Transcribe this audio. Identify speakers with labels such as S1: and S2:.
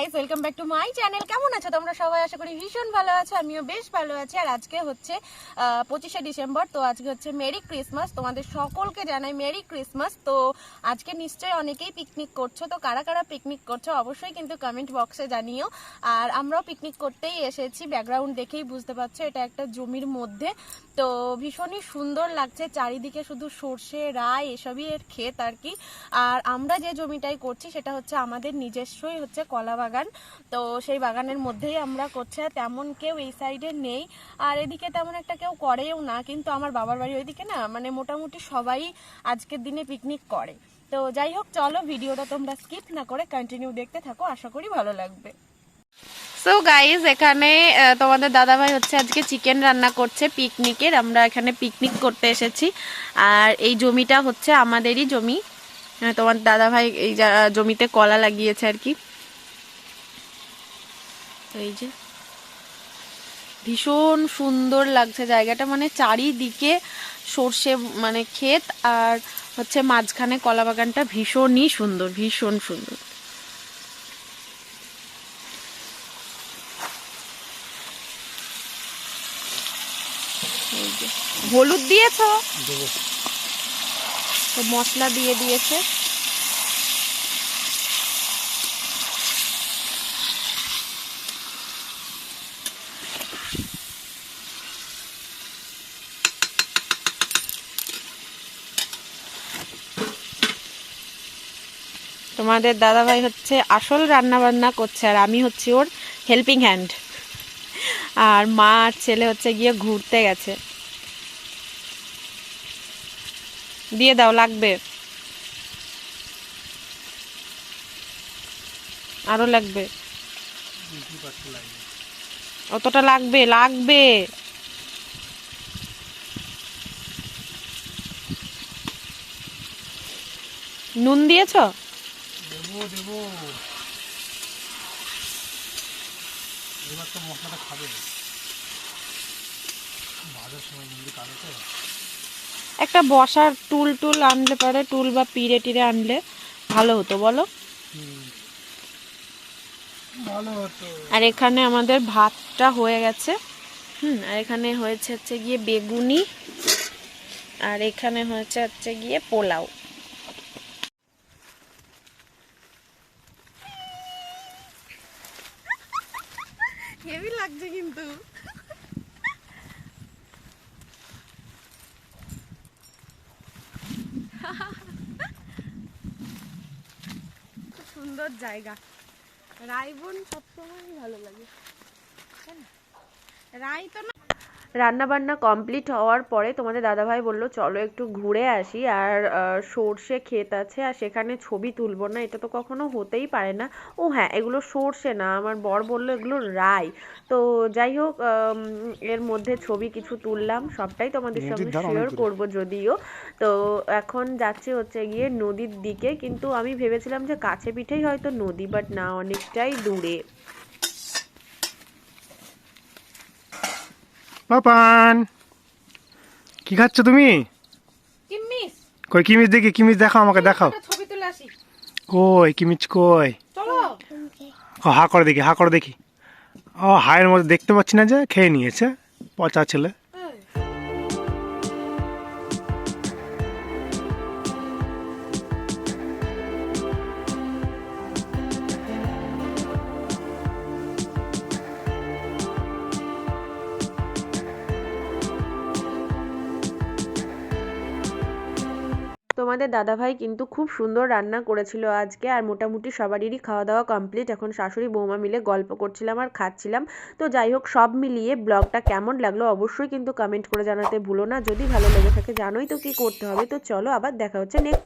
S1: Guys, welcome back to my channel. কেমন আছো তোমরা সবাই? আশা করি ভীষণ ভালো আছো, আমিও বেশ ভালো আছি। আর আজকে হচ্ছে 25শে ডিসেম্বর, তো আজকে হচ্ছে মেরি ক্রিসমাস। তোমাদের সকলকে জানাই মেরি ক্রিসমাস। তো আজকে নিশ্চয়ই অনেকেই পিকনিক করছো, তো কারা কারা পিকনিক করছো অবশ্যই কিন্তু কমেন্ট বক্সে জানিও। আর আমরাও পিকনিক করতেই এসেছি, ব্যাকগ্রাউন্ড দেখেই বুঝতে পারছো এটা একটা জমির মধ্যে। তো ভীষণই সুন্দর লাগছে, চারিদিকে শুধু সর্ষে রায় এসবই এর ক্ষেত আর কি। আর আমরা যে জমিটাই করছি সেটা হচ্ছে আমাদের নিজস্বই হচ্ছে কলা বাগান। তো সেই বাগানের মধ্যেই আমরা করছি, আর তেমন কেউ এই সাইডে নেই, আর এদিকে তেমন একটা কেউ করেও না। কিন্তু আমার বাবার বাড়ি ওইদিকে না, মানে মোটামুটি সবাই আজকের দিনে পিকনিক করে। তো যাই হোক, চলো ভিডিওটা তোমরা স্কিপ না করে কন্টিনিউ দেখতে থাকো, আশা করি ভালো লাগবে। সো গাইজ, এখানে তোমাদের দাদাভাই হচ্ছে আজকে চিকেন রান্না করছে পিকনিকের। আমরা এখানে পিকনিক করতে এসেছি, আর এই জমিটা হচ্ছে আমাদেরই জমি। তোমার দাদাভাই এই জমিতে কলা লাগিয়েছে আর কি। তো এই যে ভীষণ সুন্দর লাগছে জায়গাটা, মানে চারিদিকে সর্ষে মানে ক্ষেত, আর হচ্ছে মাঝখানে কলা বাগানটা ভীষণই সুন্দর, ভীষণ সুন্দর। হলুদ দিয়েছো তো, মশলা দিয়ে দিয়েছে। তোমাদের দাদাভাই হচ্ছে আসল রান্না বান্না করছে, আর আমি হচ্ছে ওর হেল্পিং হ্যান্ড। আর মা আর ছেলে হচ্ছে গিয়ে ঘুরতে গেছে। দিয়ে দাও, লাগবে, আরো লাগবে, অতটা লাগবে লাগবে। নুন দিয়েছ?
S2: দেবো দেবো, এবার তো মশলাটা খাবে, ভাজার সময় নুন দিয়ে কাটে তো।
S1: একটা বসার টুল টুল আনলে পারে, টুল বা পিড়ে টিড়ে আনলে ভালো হতো, বলো?
S2: ভালো হতো।
S1: আর এখানে আমাদের ভাতটা হয়ে গেছে। আর এখানে হয়েছে হচ্ছে গিয়ে বেগুনি, আর এখানে হয়েছে হচ্ছে গিয়ে পোলাও। হেভি লাগছে কিন্তু। সুন্দর জায়গা, রায়বন সবসময় ভালো লাগে। রায় তো না। রান্না বান্না কমপ্লিট হওয়ার পরে তোমাদের দাদাভাই বললো চলো একটু ঘুরে আসি, আর সর্ষে ক্ষেত আছে, আর সেখানে ছবি তুলবো না, এটা তো কখনো হতেই পারে না। ও হ্যাঁ, এগুলো সর্ষে না, আমার বর বললো এগুলো রাই। তো যাই হোক, এর মধ্যে ছবি কিছু তুললাম, সবটাই তোমাদের সঙ্গে শেয়ার করব যদিও। তো এখন যাচ্ছে হচ্ছে গিয়ে নদীর দিকে, কিন্তু আমি ভেবেছিলাম যে কাছে পিঠেই হয়তো নদী, বাট না, অনেকটাই দূরে।
S2: পাপান, কি খাচ্ছ তুমি?
S1: কিমিস।
S2: কই কিমিচ দেখি, কিমিচ দেখাও আমাকে, দেখাও।
S1: ছবি তুলে আসি।
S2: কই কিমিচ কই?
S1: চলো।
S2: ও হা করে দেখি, হা করে দেখি। ও হায়ের মধ্যে দেখতে পাচ্ছি না, যে খেয়ে নিয়েছে পচা ছেলে।
S1: তোমাদের দাদাভাই কিন্তু খুব সুন্দর রান্না করেছিল আজকে, আর মোটামুটি সবারই খাওয়া দাওয়া কমপ্লিট। এখন শাশুড়ি বৌমা মিলে গল্প করছিলাম আর খাচ্ছিলাম। তো যাই হোক, সব মিলিয়ে ব্লগটা কেমন লাগলো অবশ্যই কিন্তু কমেন্ট করে জানাতে ভুলো না। যদি ভালো লেগে থাকে জানোই তো কি করতে হবে। তো চলো, আবার দেখা হচ্ছে নেক্সট